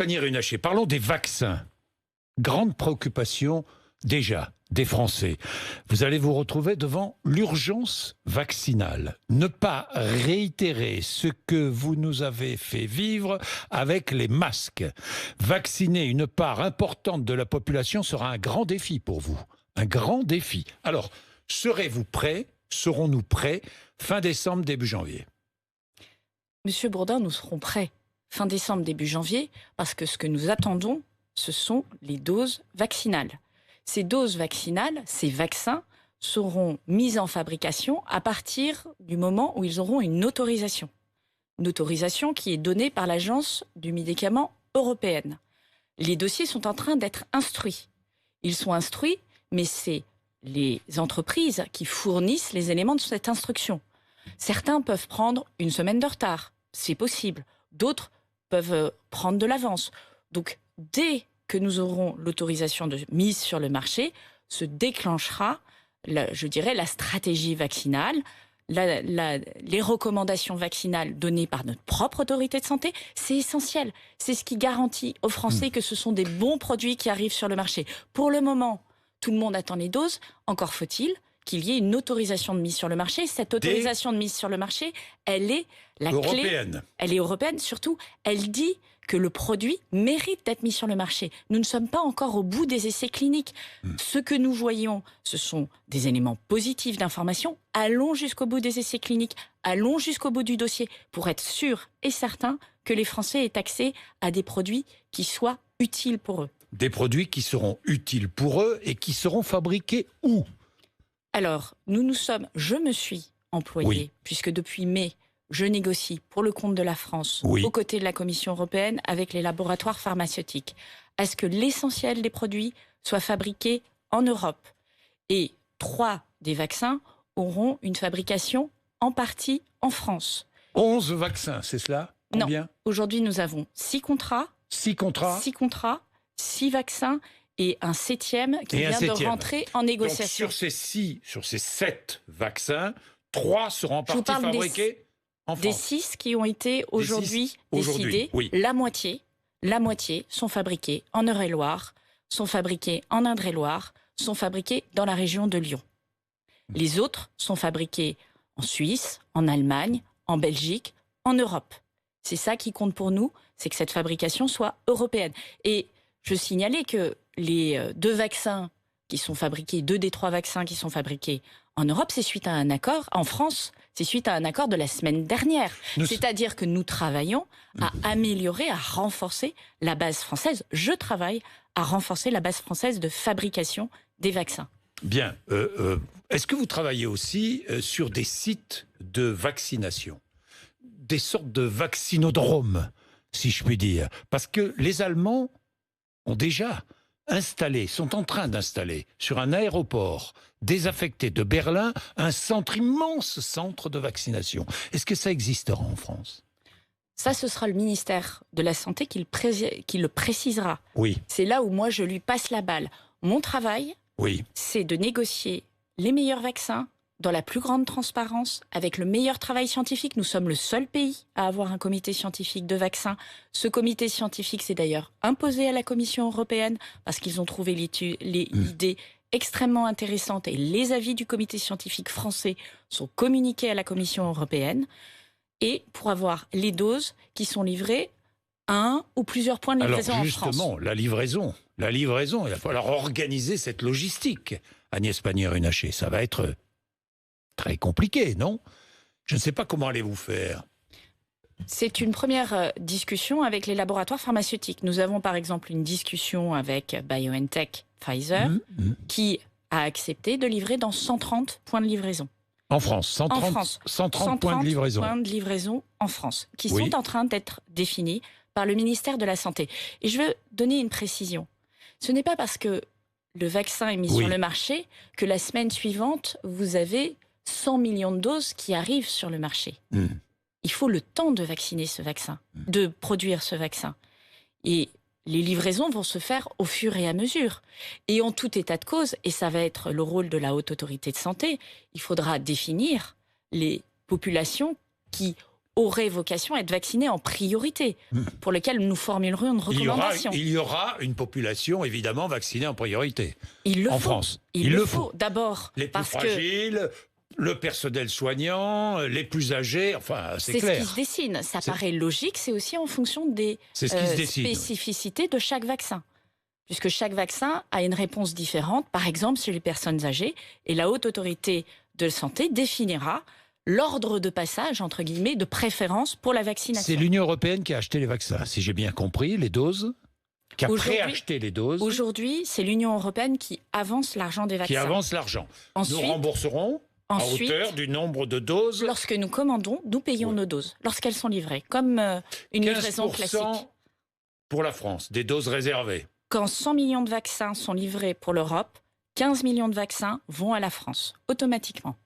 Pannier-Runacher, parlons des vaccins. Grande préoccupation déjà des Français. Vous allez vous retrouver devant l'urgence vaccinale. Ne pas réitérer ce que vous nous avez fait vivre avec les masques. Vacciner une part importante de la population sera un grand défi pour vous. Un grand défi. Alors, serez-vous prêts? Serons-nous prêts fin décembre, début janvier? Monsieur Bourdin, nous serons prêts fin décembre, début janvier, parce que ce que nous attendons, ce sont les doses vaccinales. Ces doses vaccinales, ces vaccins, seront mis en fabrication à partir du moment où ils auront une autorisation. Une autorisation qui est donnée par l'Agence du médicament européenne. Les dossiers sont en train d'être instruits. Ils sont instruits, mais c'est les entreprises qui fournissent les éléments de cette instruction. Certains peuvent prendre une semaine de retard, c'est possible. D'autres peuvent prendre de l'avance. Donc, dès que nous aurons l'autorisation de mise sur le marché, se déclenchera, je dirais, la stratégie vaccinale, les recommandations vaccinales données par notre propre autorité de santé. C'est essentiel. C'est ce qui garantit aux Français que ce sont des bons produits qui arrivent sur le marché. Pour le moment, tout le monde attend les doses. Encore faut-il qu'il y ait une autorisation de mise sur le marché. Cette autorisation de mise sur le marché, elle est la européenne. Clé. Elle est européenne, surtout. Elle dit que le produit mérite d'être mis sur le marché. Nous ne sommes pas encore au bout des essais cliniques. Ce que nous voyons, ce sont des éléments positifs d'information. Allons jusqu'au bout des essais cliniques, allons jusqu'au bout du dossier pour être sûr et certain que les Français aient accès à des produits qui soient utiles pour eux. Des produits qui seront utiles pour eux et qui seront fabriqués où? Alors, je me suis employée, puisque depuis mai, je négocie pour le compte de la France, aux côtés de la Commission européenne, avec les laboratoires pharmaceutiques, à ce que l'essentiel des produits soit fabriqué en Europe. Et 3 des vaccins auront une fabrication en partie en France. 11 vaccins, c'est cela? Combien? Non, aujourd'hui nous avons 6 contrats. 6 contrats? 6 contrats, 6 vaccins et un 7e qui vient de rentrer en négociation. Donc sur ces 7 vaccins, 3 seront en partie fabriqués en France. Des 6 qui ont été aujourd'hui décidés, la moitié sont fabriqués en Eure-et-Loire, sont fabriqués en Indre-et-Loire, sont fabriqués dans la région de Lyon. Les autres sont fabriqués en Suisse, en Allemagne, en Belgique, en Europe. C'est ça qui compte pour nous, c'est que cette fabrication soit européenne. Et je signalais que les 2 vaccins qui sont fabriqués, 2 des 3 vaccins qui sont fabriqués en Europe, c'est suite à un accord, en France, c'est suite à un accord de la semaine dernière. C'est-à-dire que nous travaillons à améliorer, à renforcer la base française. Je travaille à renforcer la base française de fabrication des vaccins. Bien. Est-ce que vous travaillez aussi sur des sites de vaccination? Des sortes de vaccinodromes, si je puis dire. Parce que les Allemands ont déjà sont en train d'installer sur un aéroport désaffecté de Berlin un immense centre de vaccination. Est-ce que ça existera en France? Ça, ce sera le ministère de la Santé qui le précisera. Oui. C'est là où moi, je lui passe la balle. Mon travail, c'est de négocier les meilleurs vaccins dans la plus grande transparence, avec le meilleur travail scientifique. Nous sommes le seul pays à avoir un comité scientifique de vaccins. Ce comité scientifique s'est d'ailleurs imposé à la Commission européenne parce qu'ils ont trouvé l'idée extrêmement intéressante et les avis du comité scientifique français sont communiqués à la Commission européenne et pour avoir les doses qui sont livrées à un ou plusieurs points de livraison en France. Alors justement, la livraison, il va falloir organiser cette logistique. Agnès Pannier-Runacher, ça va être très compliqué, non? Je ne sais pas comment allez-vous faire. C'est une première discussion avec les laboratoires pharmaceutiques. Nous avons par exemple une discussion avec BioNTech Pfizer qui a accepté de livrer dans 130 points de livraison. En France, 130 points de livraison. Points de livraison en France, qui sont en train d'être définis par le ministère de la Santé. Et je veux donner une précision. Ce n'est pas parce que le vaccin est mis sur le marché que la semaine suivante, vous avez 100 millions de doses qui arrivent sur le marché. Il faut le temps de vacciner ce vaccin, de produire ce vaccin. Et les livraisons vont se faire au fur et à mesure. Et en tout état de cause, et ça va être le rôle de la Haute Autorité de Santé, il faudra définir les populations qui auraient vocation à être vaccinés en priorité, pour lesquels nous formulerions une recommandation. Il y aura une population, évidemment, vaccinée en priorité En France. Il le faut. D'abord, les plus parce fragiles, le personnel soignant, les plus âgés, enfin, c'est clair. C'est ce qui se dessine. Ça paraît logique, c'est aussi en fonction des spécificités de chaque vaccin. Puisque chaque vaccin a une réponse différente, par exemple chez les personnes âgées, et la Haute Autorité de Santé définira l'ordre de passage, entre guillemets, de préférence pour la vaccination. C'est l'Union européenne qui a acheté les vaccins, si j'ai bien compris, les doses, qui a préacheté les doses. Aujourd'hui, c'est l'Union européenne qui avance l'argent des vaccins. Qui avance l'argent. Nous rembourserons à hauteur du nombre de doses. Lorsque nous commandons, nous payons nos doses, lorsqu'elles sont livrées, comme une livraison classique. Pour la France, des doses réservées. Quand 100 millions de vaccins sont livrés pour l'Europe, 15 millions de vaccins vont à la France, automatiquement.